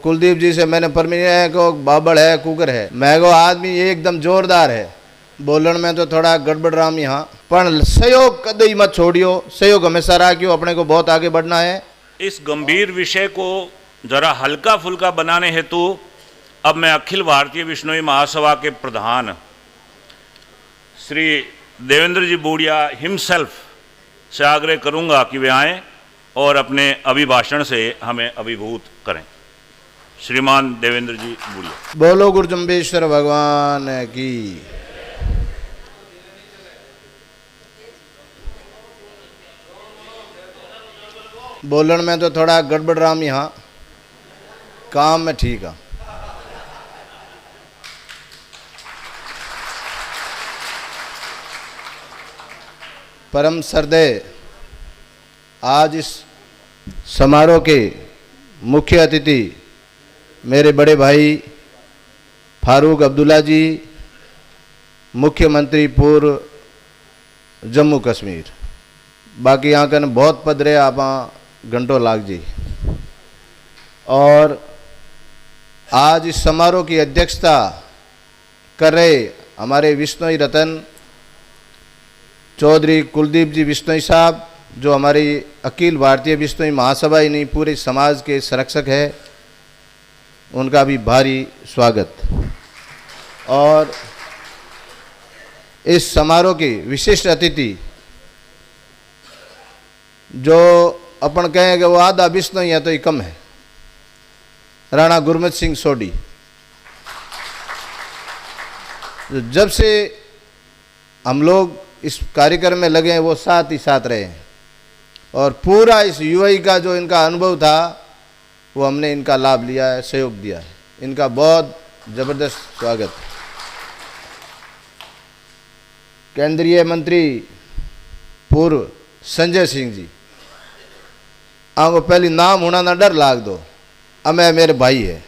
कुलदीप जी से मैंने परमिशन है को बाबड़ है कुकर है, मैं को आदमी एकदम जोरदार है, बोलन में तो थोड़ा गड़बड़ राम यहाँ, पर सहयोग कदई मत छोड़ियो, सहयोग हमेशा रखियो, अपने को बहुत आगे बढ़ना है। इस गंभीर विषय को जरा हल्का फुल्का बनाने हेतु अब मैं अखिल भारतीय विश्नोई महासभा के प्रधान श्री देवेंद्र जी बूढ़िया हिमसेल्फ से आग्रह करूंगा कि वे आएं और अपने अभिभाषण से हमें अभिभूत करें। श्रीमान देवेंद्र जी बूढ़िया। बोलो गुरुजम्बेश्वर भगवान की। बोलन में तो थोड़ा गड़बड़ राम यहाँ, काम में ठीक है। परम श्रद्धेय आज इस समारोह के मुख्य अतिथि मेरे बड़े भाई फारूक अब्दुल्ला जी, मुख्यमंत्री पूर्व जम्मू कश्मीर, बाकी यहाँ का बहुत पद रहे आप घंटों लाग जी, और आज इस समारोह की अध्यक्षता कर रहे हमारे विश्नोई रतन चौधरी कुलदीप जी विश्नोई साहब, जो हमारी अखिल भारतीय विश्नोई महासभा ही नहीं पूरे समाज के संरक्षक है, उनका भी भारी स्वागत। और इस समारोह की विशिष्ट अतिथि जो अपन कहेंगे वो आधा विश्नोई है तो ही कम है, राणा गुरमीत सिंह सोढ़ी, जब से हम लोग इस कार्यक्रम में लगे हैं वो साथ ही साथ रहे हैं, और पूरा इस यूआई का जो इनका अनुभव था वो हमने इनका लाभ लिया है, सहयोग दिया है। इनका बहुत ज़बरदस्त स्वागत। केंद्रीय मंत्री पूर्व संजय सिंह जी, आपको पहले नाम होना ना डर लाग दो, अमे मेरे भाई है।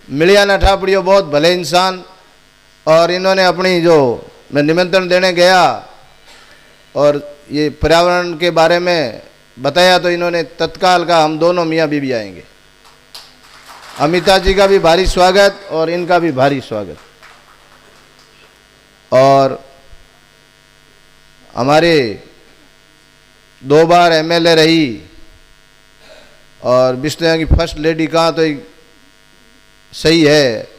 मिलिया ना ठापड़ियो बहुत भले इंसान, और इन्होंने अपनी जो मैं निमंत्रण देने गया और ये पर्यावरण के बारे में बताया तो इन्होंने तत्काल का हम दोनों मियाँ बीबी आएंगे। अमिता जी का भी भारी स्वागत और इनका भी भारी स्वागत। और हमारे 2 बार एमएलए रही और बिश्नोई की फर्स्ट लेडी कहाँ तो सही है,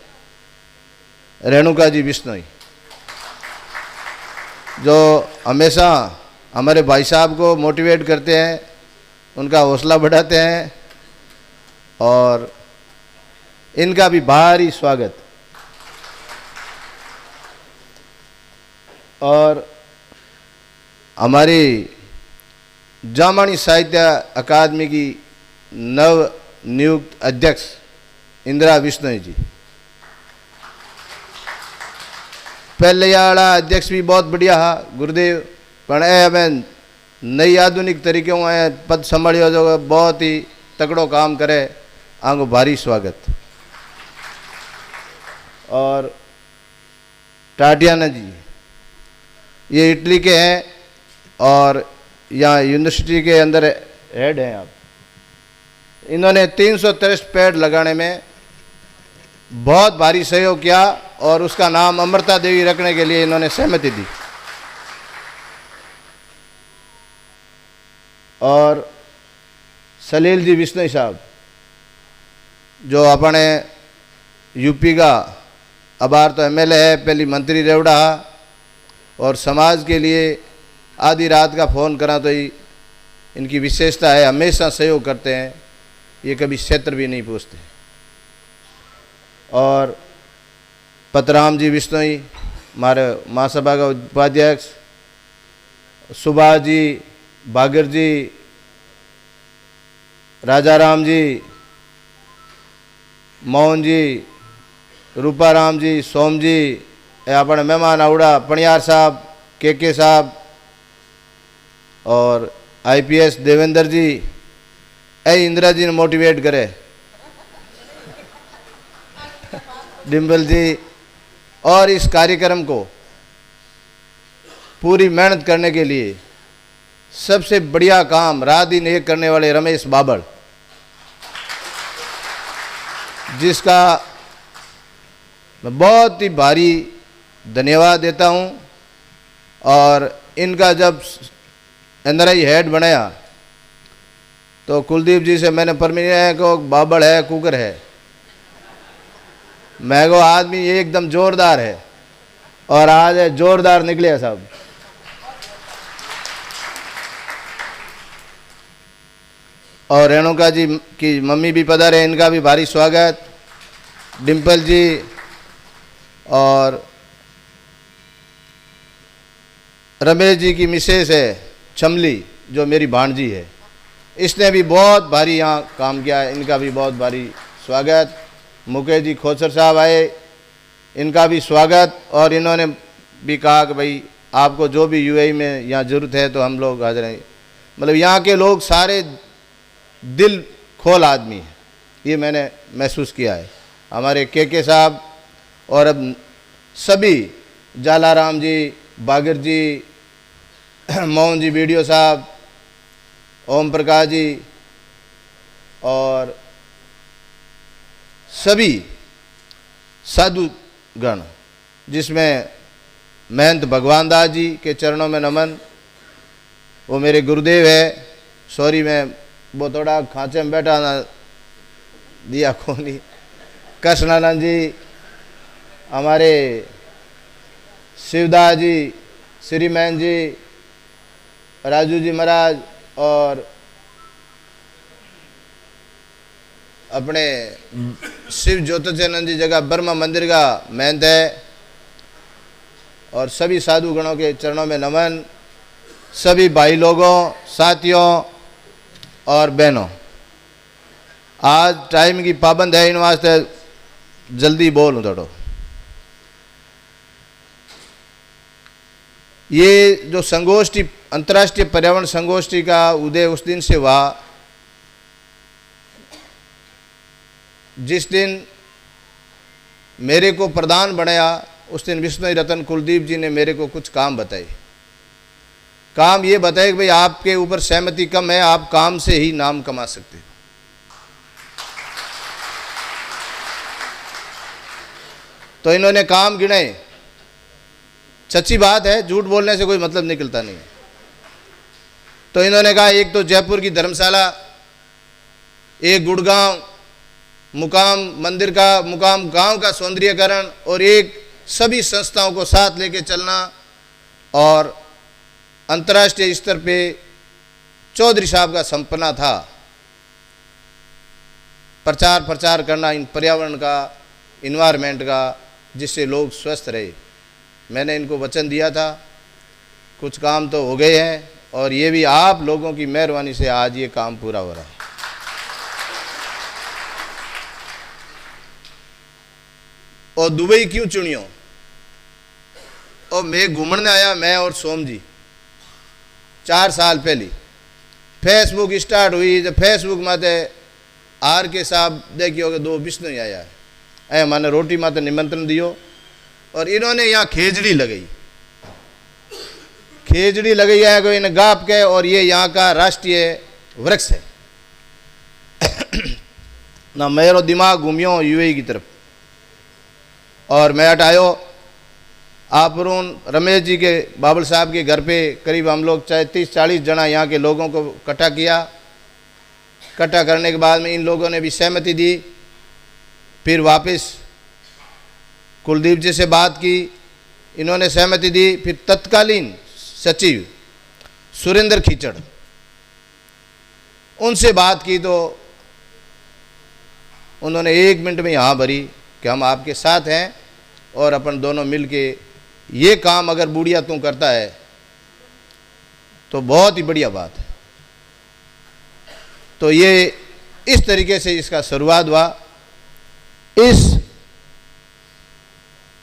रेणुका जी बिश्नोई, जो हमेशा हमारे भाई साहब को मोटिवेट करते हैं, उनका हौसला बढ़ाते हैं, और इनका भी भारी स्वागत। और हमारी जामानी साहित्य अकादमी की नव नियुक्त अध्यक्ष इंदिरा बिश्नोई जी, पहले वाला अध्यक्ष भी बहुत बढ़िया है गुरुदेव, पर हमें नई आधुनिक तरीकों में पद संभालियो जो बहुत ही तकड़ो काम करे, आंगो भारी स्वागत। और टाटियाना जी, ये इटली के हैं और यहाँ यूनिवर्सिटी के अंदर हेड हैं आप, इन्होंने 363 पेड़ लगाने में बहुत भारी सहयोग किया और उसका नाम अमृता देवी रखने के लिए इन्होंने सहमति दी। और सलील जी बिश्नोई साहब, जो अपने यूपी का अबार तो एमएलए है, पहली मंत्री रेवड़ा, और समाज के लिए आधी रात का फ़ोन करा तो ही इनकी विशेषता है, हमेशा सहयोग करते हैं, ये कभी क्षेत्र भी नहीं पूछते। और पतराम जी बिश्नोई, हमारे महासभा का उपाध्यक्ष, सुभाष जी, बागर जी, राजा राम जी, मोहन जी, रूपाराम जी, सोम जी, अपने मेहमान आवड़ा पणियार साहब, के साहब, और आईपीएस देवेंद्र जी, इंदिरा जी ने मोटिवेट करे, डिम्पल जी, और इस कार्यक्रम को पूरी मेहनत करने के लिए सबसे बढ़िया काम रात दिन एक करने वाले रमेश बाबड़, जिसका मैं बहुत ही भारी धन्यवाद देता हूं। और इनका जब एनआरआई हेड बनाया तो कुलदीप जी से मैंने परमिशन है को बाबड़ है कुकर है, मैं को आदमी ये एकदम जोरदार है और आज है जोरदार निकले सब। और रेणुका जी की मम्मी भी पधारे, इनका भी भारी स्वागत। डिम्पल जी और रमेश जी की मिसेस है चमली, जो मेरी भांजी है, इसने भी बहुत भारी यहाँ काम किया है, इनका भी बहुत भारी स्वागत। मुकेश जी खोसर साहब आए, इनका भी स्वागत। और इन्होंने भी कहा कि भाई आपको जो भी यूएई में यहाँ ज़रूरत है तो हम लोग हाजिर हैं। मतलब यहाँ के लोग सारे दिल खोल आदमी हैं, ये मैंने महसूस किया है। हमारे के साहब और अब सभी जालाराम जी, बागर जी, मोहन जी वीडियो साहब, ओम प्रकाश जी और सभी साधुगण, जिसमें महंत भगवान दास जी के चरणों में नमन, वो मेरे गुरुदेव है। सॉरी मैं वो थोड़ा खांचे में बैठा ना दिया खोनी। कृष्णानंद जी, हमारे शिवदास जी, श्रीमैन जी, राजू जी महाराज और अपने शिव ज्योतिषानंद जी जगह ब्रह्मा मंदिर का महंत है। और सभी साधु गणों के चरणों में नमन। सभी भाई लोगों, साथियों और बहनों, आज टाइम की पाबंद है, इन वास्ते जल्दी बोलूँ थोड़ो। ये जो संगोष्ठी, अंतर्राष्ट्रीय पर्यावरण संगोष्ठी का उदय उस दिन से हुआ जिस दिन मेरे को प्रधान बनाया। उस दिन विष्णु रतन कुलदीप जी ने मेरे को कुछ काम बताए। काम ये बताए कि भाई आपके ऊपर सहमति कम है, आप काम से ही नाम कमा सकते हो। तो इन्होंने काम गिनाए, सच्ची बात है, झूठ बोलने से कोई मतलब निकलता नहीं है। तो इन्होंने कहा एक तो जयपुर की धर्मशाला, एक गुड़गांव मुकाम मंदिर का, मुकाम गांव का सौंदर्यीकरण, और एक सभी संस्थाओं को साथ लेके चलना। और अंतर्राष्ट्रीय स्तर पे चौधरी साहब का सपना था प्रचार करना इन पर्यावरण का, इन्वायरमेंट का, जिससे लोग स्वस्थ रहे। मैंने इनको वचन दिया था, कुछ काम तो हो गए हैं और ये भी आप लोगों की मेहरबानी से आज ये काम पूरा हो रहा है। और दुबई क्यों चुनियो? और मैं घूमने आया, मैं और सोम जी 4 साल पहले फेसबुक स्टार्ट हुई। जब फेसबुक माते आर के साहब देखियो कि 2 विष्णु ही आया है, ऐ मैंने रोटी माते निमंत्रण दियो। और इन्होंने यहाँ खेजड़ी लगाई है कोई ने गाप के, और ये यहाँ का राष्ट्रीय वृक्ष है ना। मेरा दिमाग घूमियो यूएई की तरफ और मैं हटायो। आप रमेश जी के बाबल साहब के घर पे करीब हम लोग 30-40 जना यहाँ के लोगों को इकट्ठा किया। इकट्ठा करने के बाद में इन लोगों ने भी सहमति दी। फिर वापस कुलदीप जी से बात की, इन्होंने सहमति दी। फिर तत्कालीन सचिव सुरेंद्र खीचड़, उनसे बात की तो उन्होंने 1 मिनट में यहाँ भरी कि हम आपके साथ हैं और अपन दोनों मिल के ये काम अगर बुढ़िया तू करता है तो बहुत ही बढ़िया बात है। तो ये इस तरीके से इसका शुरुआत हुआ। इस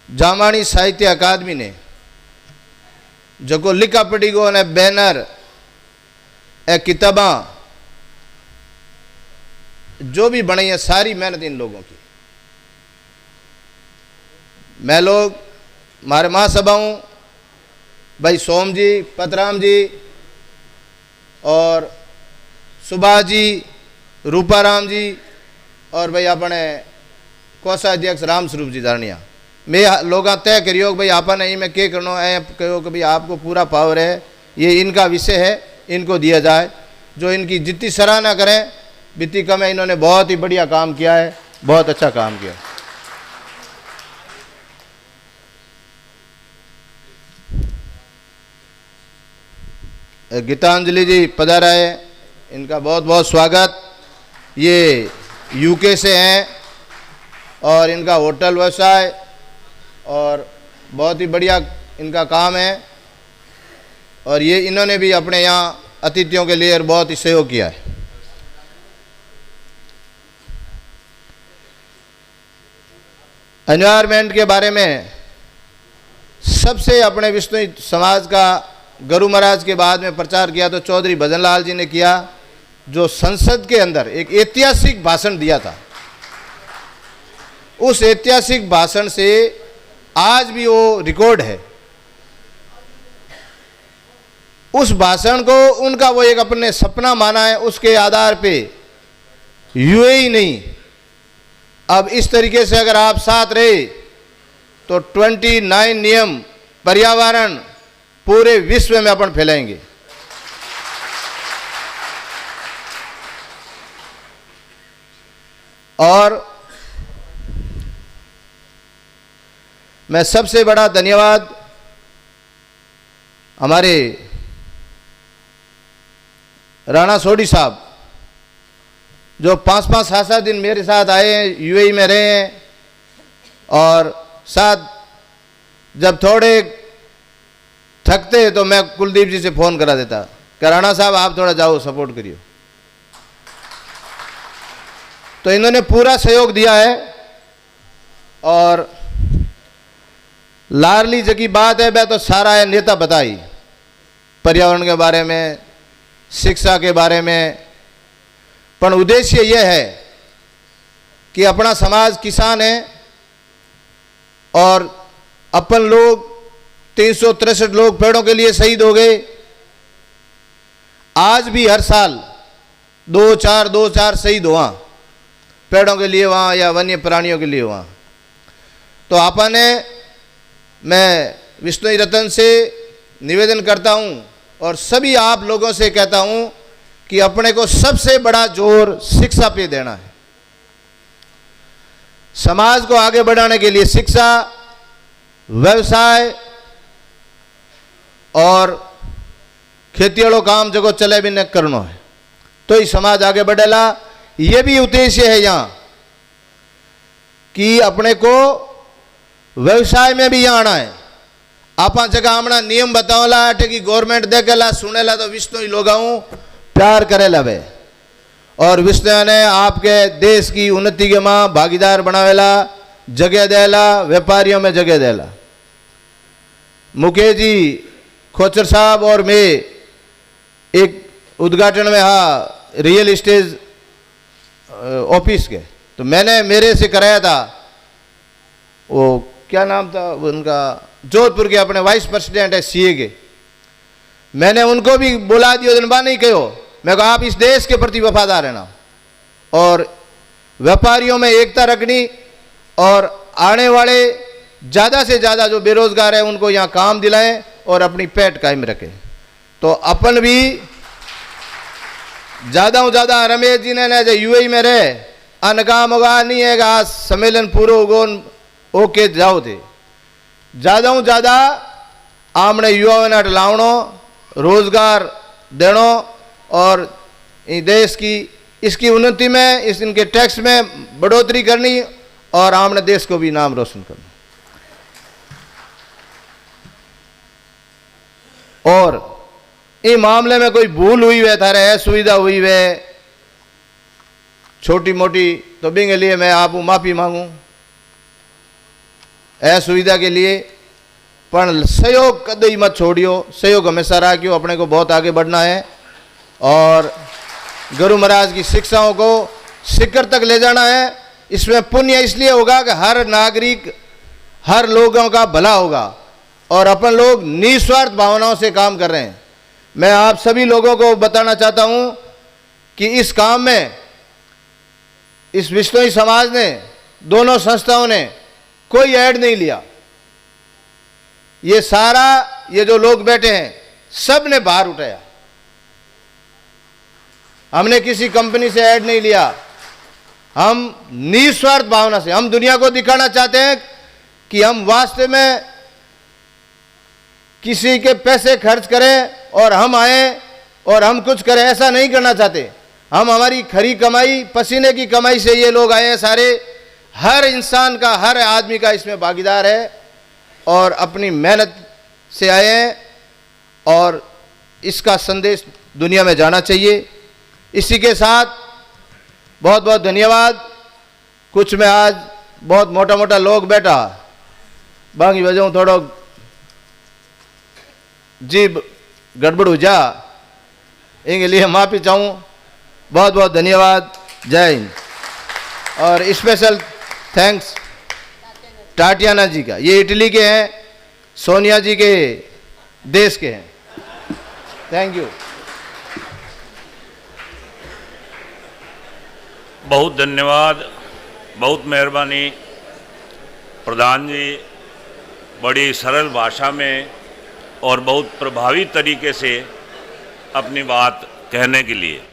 जामानी साहित्य अकादमी ने जो को लिखा पढ़ी गो ने बैनर ए किताबा जो भी बनाई है, सारी मेहनत इन लोगों की। मैं लोग हमारे महासभाओं भाई सोम जी, पतराम जी, और सुभाष जी, रूपाराम जी और भाई अपने कोषाध्यक्ष राम स्वरूप जी धारणिया। मैं लोग तय करियो कि भाई आपने इनमें क्या करना है, कहो कि भाई आपको पूरा पावर है, ये इनका विषय है, इनको दिया जाए। जो इनकी जितनी सराहना करें बितनी कम है। इन्होंने बहुत ही बढ़िया काम किया है, बहुत अच्छा काम किया। गीतांजलि जी पधारा है, इनका बहुत बहुत स्वागत। ये यूके से हैं और इनका होटल व्यवसाय और बहुत ही बढ़िया इनका काम है और ये इन्होंने भी अपने यहाँ अतिथियों के लिए बहुत ही सहयोग किया है। एनवायरमेंट के बारे में सबसे अपने विष्णु समाज का गुरु महाराज के बाद में प्रचार किया तो चौधरी भजनलाल जी ने किया, जो संसद के अंदर एक ऐतिहासिक भाषण दिया था। उस ऐतिहासिक भाषण से आज भी वो रिकॉर्ड है। उस भाषण को उनका वो एक अपने सपना माना है, उसके आधार पे यूएई नहीं, अब इस तरीके से अगर आप साथ रहे तो 29 नियम पर्यावरण पूरे विश्व में अपन फैलाएंगे। और मैं सबसे बड़ा धन्यवाद हमारे राणा सोडी साहब, जो 5-5, 7-7 दिन मेरे साथ आए हैं, यूएई में रहे हैं और साथ जब थोड़े थकते तो मैं कुलदीप जी से फ़ोन करा देता कि राणा साहब आप थोड़ा जाओ सपोर्ट करियो। तो इन्होंने पूरा सहयोग दिया है। और लाडली जी की बात है, वह तो सारा है नेता बताई, पर्यावरण के बारे में, शिक्षा के बारे में। पर उद्देश्य यह है कि अपना समाज किसान है और अपन लोग 363 लोग पेड़ों के लिए शहीद हो गए। आज भी हर साल 2-4 शहीद हुआ पेड़ों के लिए वहाँ या वन्य प्राणियों के लिए वहाँ। तो आपने, मैं विष्णु रतन से निवेदन करता हूँ और सभी आप लोगों से कहता हूँ कि अपने को सबसे बड़ा जोर शिक्षा पे देना है। समाज को आगे बढ़ाने के लिए शिक्षा, व्यवसाय और खेती वालों काम जगह चले भी न करना है, तो ही समाज आगे बढ़ेला। ये भी उद्देश्य है यहाँ कि अपने को व्यवसाय में भी यहाँ आना है। आप जगह हमना नियम बताओला कि गवर्नमेंट देखेला सुनेला तो विष्णु ही लोग प्यार करेला वे। और विष्णु ने आपके देश की उन्नति के मां भागीदार बनावेला, जगह देला, व्यापारियों में जगह देला। मुकेश जी, खोचर साहब और मैं एक उद्घाटन में हाँ रियल एस्टेट ऑफिस के, तो मैंने मेरे से कराया था, वो क्या नाम था उनका, जोधपुर के अपने वाइस प्रेसिडेंट है सीए के। मैंने उनको भी बुला दिया, दिन बाद नहीं कहो, मैं कहा आप इस देश के प्रति वफादार रहना और व्यापारियों में एकता रखनी और आने वाले ज़्यादा से ज़्यादा जो बेरोजगार है उनको यहाँ काम दिलाएं और अपनी पेट कायम रखें। तो अपन भी ज़्यादा ज़्यादा, रमेश जी ने जो यूएई में रहे अनकाम होगा नहीं है, आज सम्मेलन पूरा होगो ओके जाओ थे। ज़्यादा ज़्यादा आमने युवाओं ने लावणो, रोजगार देनो और इस देश की इसकी उन्नति में, इस इनके टैक्स में बढ़ोतरी करनी और आमने देश को भी नाम रोशन करना। और इस मामले में कोई भूल हुई है, थारे असुविधा हुई है छोटी मोटी, तो बिंगे लिए मैं आप माफी मांगू असुविधा के लिए। पर सहयोग कदई मत छोड़ियो, सहयोग हमेशा रखियो, अपने को बहुत आगे बढ़ना है और गुरु महाराज की शिक्षाओं को शिखर तक ले जाना है। इसमें पुण्य इसलिए होगा कि हर नागरिक, हर लोगों का भला होगा और अपन लोग निस्वार्थ भावनाओं से काम कर रहे हैं। मैं आप सभी लोगों को बताना चाहता हूं कि इस काम में इस विश्नोई समाज ने, दोनों संस्थाओं ने कोई ऐड नहीं लिया। ये सारा, ये जो लोग बैठे हैं, सब ने बाहर उठाया। हमने किसी कंपनी से ऐड नहीं लिया। हम निस्वार्थ भावना से, हम दुनिया को दिखाना चाहते हैं कि हम वास्तव में किसी के पैसे खर्च करें और हम आए और हम कुछ करें, ऐसा नहीं करना चाहते। हम हमारी खरी कमाई, पसीने की कमाई से ये लोग आए हैं सारे। हर इंसान का, हर आदमी का इसमें भागीदार है और अपनी मेहनत से आए हैं और इसका संदेश दुनिया में जाना चाहिए। इसी के साथ बहुत बहुत धन्यवाद। कुछ में आज बहुत मोटा मोटा लोग बैठा, बाकी वजह थोड़ा जीभ गड़बड़ हो जा, इनके लिए माफ़ी चाहूँ। बहुत बहुत धन्यवाद। जय हिंद। और स्पेशल थैंक्स टाटियाना जी का। ये इटली के हैं, सोनिया जी के देश के हैं। Thank you. बहुत धन्यवाद, बहुत मेहरबानी प्रधान जी, बड़ी सरल भाषा में और बहुत प्रभावी तरीके से अपनी बात कहने के लिए।